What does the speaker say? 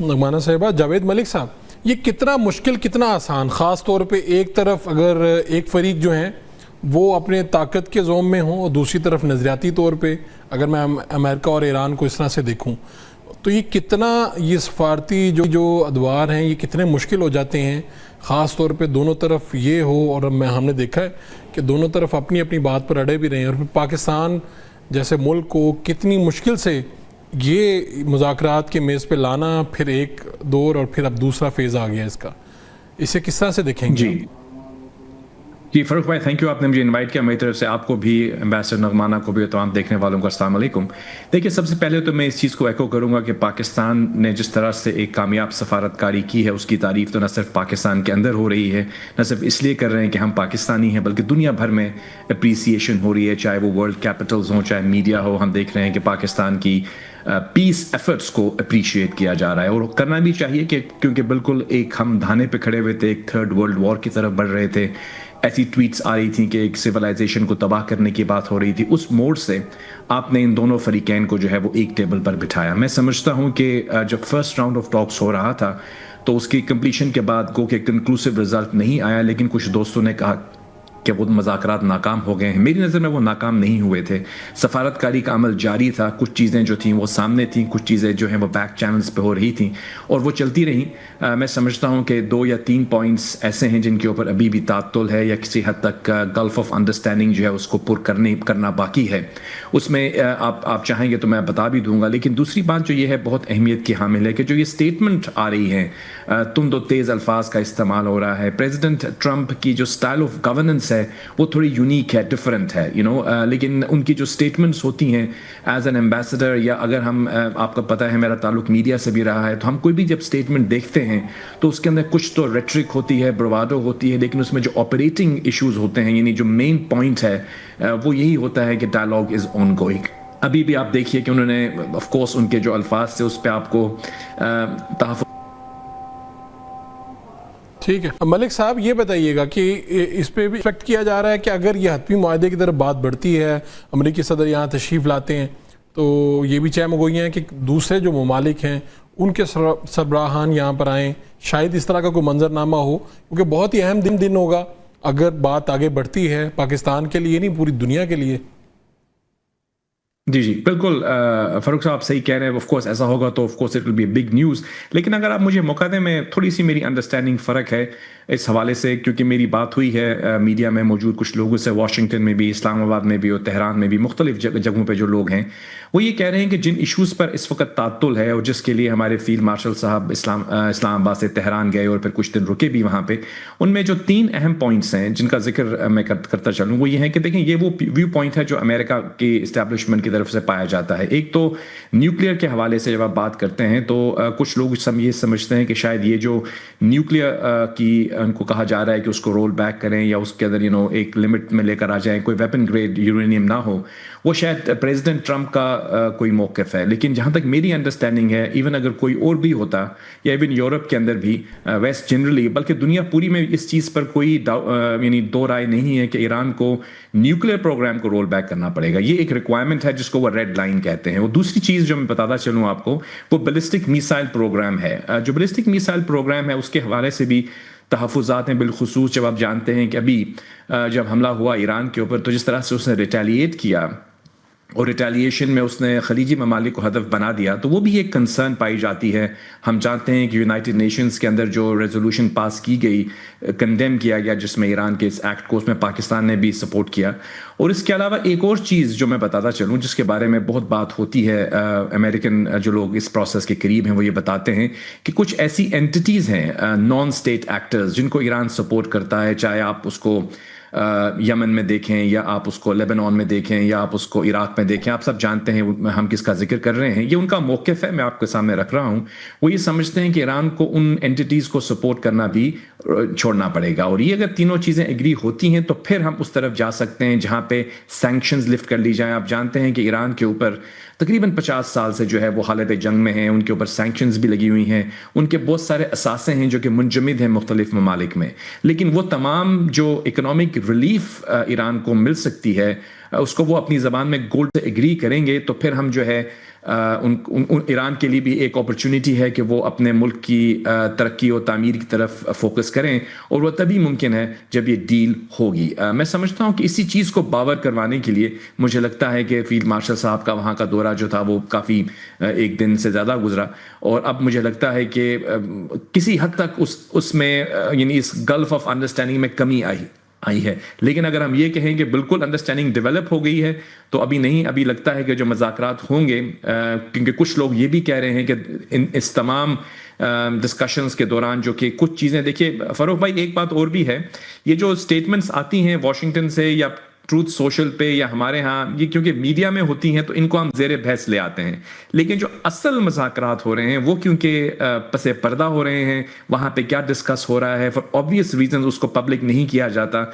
نغمانہ صاحبہ. جاوید ملک صاحب, یہ کتنا مشکل کتنا آسان, خاص طور پہ ایک طرف اگر ایک فریق جو ہیں وہ اپنے طاقت کے زوم میں ہوں اور دوسری طرف نظریاتی طور پہ اگر میں امریکہ اور ایران کو اس طرح سے دیکھوں, تو یہ کتنا یہ سفارتی جو ادوار ہیں یہ کتنے مشکل ہو جاتے ہیں, خاص طور پہ دونوں طرف یہ ہو. اور ہم نے دیکھا ہے کہ دونوں طرف اپنی اپنی بات پر اڑے بھی رہے ہیں, اور پھر پاکستان جیسے ملک کو کتنی مشکل سے یہ مذاکرات کے میز پہ لانا, پھر ایک دور اور پھر اب دوسرا فیز آ گیا اس کا, اسے کس طرح سے دیکھیں گے؟ جی فاروق بھائی تھینک یو, آپ نے مجھے انوائٹ کیا. میری طرف سے آپ کو بھی, ایمبیسڈر نغمانہ کو بھی, تمام دیکھنے والوں کو السلام علیکم. دیکھیے سب سے پہلے تو میں اس چیز کو ایکو کروں گا کہ پاکستان نے جس طرح سے ایک کامیاب سفارتکاری کی ہے اس کی تعریف تو نہ صرف پاکستان کے اندر ہو رہی ہے, نہ صرف اس لیے کر رہے ہیں کہ ہم پاکستانی ہیں, بلکہ دنیا بھر میں اپریسیشن ہو رہی ہے, چاہے وہ ورلڈ کیپٹلز ہوں, چاہے میڈیا ہو. ہم دیکھ رہے ہیں کہ پاکستان کی پیس ایفرٹس کو اپریشیٹ کیا جا رہا ہے, اور کرنا بھی چاہیے کہ کیونکہ بالکل ایک ہم دھانے پہ کھڑے ہوئے تھے, ایک تھرڈ ورلڈ وار کی طرف بڑھ رہے تھے, ایسی ٹویٹس آ رہی تھیں کہ ایک سویلائزیشن کو تباہ کرنے کی بات ہو رہی تھی. اس موڈ سے آپ نے ان دونوں فریقین کو جو ہے وہ ایک ٹیبل پر بٹھایا. میں سمجھتا ہوں کہ جب فرسٹ راؤنڈ آف ٹاکس ہو رہا تھا تو اس کی کمپلیشن کے بعد گو کہ کنکلوسیو رزلٹ نہیں آیا, لیکن کچھ دوستوں نے کہا کہ وہ مذاکرات ناکام ہو گئے ہیں. میری نظر میں وہ ناکام نہیں ہوئے تھے, سفارتکاری کا عمل جاری تھا, کچھ چیزیں جو تھیں وہ سامنے تھیں, کچھ چیزیں جو ہیں وہ بیک چینلز پہ ہو رہی تھیں اور وہ چلتی رہیں. میں سمجھتا ہوں کہ 2 یا 3 پوائنٹس ایسے ہیں جن کے اوپر ابھی بھی تعطل ہے یا کسی حد تک گلف آف انڈرسٹینڈنگ جو ہے اس کو کرنا باقی ہے. اس میں آپ چاہیں گے تو میں بتا بھی دوں گا. لیکن دوسری بات جو یہ ہے بہت اہمیت کی حامل ہے کہ جو یہ اسٹیٹمنٹ آ رہی ہیں, تند و تیز الفاظ کا استعمال ہو رہا ہے. پریزیڈنٹ ٹرمپ کی جو اسٹائل آف گورننس ہے وہ تھوڑی یونیک ہے, ڈفرینٹ ہے, لیکن ان کی جو اسٹیٹمنٹس ہوتی ہیں ایز این ایمبیسڈر, یا اگر ہم, آپ کو پتہ ہے میرا تعلق میڈیا سے بھی رہا ہے, تو ہم کوئی بھی جب اسٹیٹمنٹ دیکھتے ہیں تو اس کے اندر کچھ تو ریٹرک ہوتی ہے, بروادو ہوتی ہے, لیکن اس میں جو آپریٹنگ ایشوز ہوتے ہیں, یعنی جو مین پوائنٹ ہے وہ یہی ہوتا ہے کہ ڈائلاگ از آن گوئنگ. ابھی بھی آپ دیکھیے کہ انہوں نے آف کورس ان کے جو الفاظ تھے اس پہ آپ کو تحفظ. ٹھیک ہے ملک صاحب, یہ بتائیے گا کہ اس پہ بھی ایکسپیکٹ کیا جا رہا ہے کہ اگر یہ حتمی معاہدے کی طرف بات بڑھتی ہے, امریکی صدر یہاں تشریف لاتے ہیں, تو یہ بھی چہ مگوئیاں ہیں کہ دوسرے جو ممالک ہیں ان کے سربراہان یہاں پر آئیں, شاید اس طرح کا کوئی منظرنامہ ہو, کیونکہ بہت ہی اہم دن ہوگا اگر بات آگے بڑھتی ہے پاکستان کے لیے نہیں پوری دنیا کے لیے. جی بالکل فاروق صاحب آپ صحیح کہہ رہے ہیں. آف کورس ایسا ہوگا تو of course it will be a big news, لیکن اگر آپ مجھے موقع دیں, میں تھوڑی سی میری انڈرسٹینڈنگ فرق ہے اس حوالے سے, کیونکہ میری بات ہوئی ہے میڈیا میں موجود کچھ لوگوں سے, واشنگٹن میں بھی, اسلام آباد میں بھی اور تہران میں بھی, مختلف جگہوں پہ جو لوگ ہیں وہ یہ کہہ رہے ہیں کہ جن ایشوز پر اس وقت تعطل ہے اور جس کے لیے ہمارے فیلڈ مارشل صاحب اسلام آباد سے تہران گئے اور پھر کچھ دن رکے بھی وہاں پہ, ان میں جو 3 اہم پوائنٹس ہیں جن کا ذکر میں کرتا چلوں, وہ یہ ہے کہ دیکھیں یہ وہ ویو پوائنٹ ہے جو امریکہ کی اسٹیبلشمنٹ کی طرف سے پایا جاتا ہے. ایک تو نیوکلیئر کے حوالے سے جب آپ بات کرتے ہیں تو کچھ لوگ یہ سمجھتے ہیں کہ شاید یہ جو نیوکلیئر کی ان کو کہا جا رہا ہے کہ اس کو رول بیک کریں یا اس کے اندر ایک لمٹ میں لے کر آ جائیں, کوئی ویپن گریڈ یورینیم نہ ہو, وہ شاید پریزیڈنٹ ٹرمپ کا کوئی موقف ہے. لیکن جہاں تک میری انڈرسٹینڈنگ ہے, ایون اگر کوئی اور بھی ہوتا یا ایون یورپ کے اندر بھی, ویسٹ جنرلی بلکہ دنیا پوری میں اس چیز پر کوئی یعنی دو رائے نہیں ہے کہ ایران کو نیوکلیئر پروگرام کو رول بیک کرنا پڑے گا. یہ ایک ریکوائرمنٹ ہے جس کو وہ ریڈ لائن کہتے ہیں. اور دوسری چیز جو میں بتاتا چلوں آپ کو, وہ بیلسٹک میسائل پروگرام ہے. جو بیلسٹک میسائل پروگرام ہے اس کے حوالے سے بھی تحفظات ہیں, بالخصوص جب آپ جانتے ہیں کہ ابھی جب حملہ ہوا ایران کے اوپر تو جس طرح سے اس نے ریٹیلیٹ کیا اور ریٹیلیشن میں اس نے خلیجی ممالک کو ہدف بنا دیا, تو وہ بھی ایک کنسرن پائی جاتی ہے. ہم جانتے ہیں کہ یونائٹڈ نیشنز کے اندر جو ریزولوشن پاس کی گئی, کنڈیم کیا گیا جس میں ایران کے اس ایکٹ کو, اس میں پاکستان نے بھی سپورٹ کیا. اور اس کے علاوہ ایک اور چیز جو میں بتاتا چلوں جس کے بارے میں بہت بات ہوتی ہے, امریکن جو لوگ اس پروسیس کے قریب ہیں وہ یہ بتاتے ہیں کہ کچھ ایسی اینٹیز ہیں, نان اسٹیٹ ایکٹرز, جن کو ایران سپورٹ کرتا ہے, چاہے آپ اس کو یمن میں دیکھیں یا آپ اس کو لیبنان میں دیکھیں یا آپ اس کو عراق میں دیکھیں, آپ سب جانتے ہیں ہم کس کا ذکر کر رہے ہیں. یہ ان کا موقف ہے, میں آپ کے سامنے رکھ رہا ہوں. وہ یہ سمجھتے ہیں کہ ایران کو ان اینٹیز کو سپورٹ کرنا بھی چھوڑنا پڑے گا, اور یہ اگر تینوں چیزیں ایگری ہوتی ہیں تو پھر ہم اس طرف جا سکتے ہیں جہاں پہ سینکشنز لفٹ کر لی جائیں. آپ جانتے ہیں کہ ایران کے اوپر تقریباً 50 سال سے جو ہے وہ حالت جنگ میں ہیں, ان کے اوپر سینکشنز بھی لگی ہوئی ہیں, ان کے بہت سارے اثاثے ہیں جو کہ منجمد ہیں مختلف ممالک میں, لیکن وہ تمام جو اکنامک ریلیف ایران کو مل سکتی ہے اس کو وہ اپنی زبان میں گولڈ سے ایگری کریں گے تو پھر ہم جو ہے ایران کے لیے بھی ایک اپرچونٹی ہے کہ وہ اپنے ملک کی ترقی اور تعمیر کی طرف فوکس کریں، اور وہ تبھی ممکن ہے جب یہ ڈیل ہوگی۔ میں سمجھتا ہوں کہ اسی چیز کو باور کروانے کے لیے مجھے لگتا ہے کہ فیلڈ مارشل صاحب کا وہاں کا دورہ جو تھا وہ کافی ایک دن سے زیادہ گزرا، اور اب مجھے لگتا ہے کہ کسی حد تک اس میں یعنی اس گلف آف انڈرسٹینڈنگ میں کمی آئی ہے۔ لیکن اگر ہم یہ کہیں کہ بالکل انڈرسٹینڈنگ ڈیولپ ہو گئی ہے تو ابھی نہیں، ابھی لگتا ہے کہ جو مذاکرات ہوں گے، کیونکہ کچھ لوگ یہ بھی کہہ رہے ہیں کہ اس تمام ڈسکشنز کے دوران جو کہ کچھ چیزیں، دیکھیے فاروق بھائی ایک بات اور بھی ہے، یہ جو سٹیٹمنٹس آتی ہیں واشنگٹن سے یا ٹروتھ سوشل پہ یا ہمارے ہاں، یہ کیونکہ میڈیا میں ہوتی ہیں تو ان کو ہم زیر بحث لے آتے ہیں، لیکن جو اصل مذاکرات ہو رہے ہیں وہ کیونکہ پس پردہ ہو رہے ہیں، وہاں پہ کیا ڈسکس ہو رہا ہے فار obvious reasons اس کو پبلک نہیں کیا جاتا،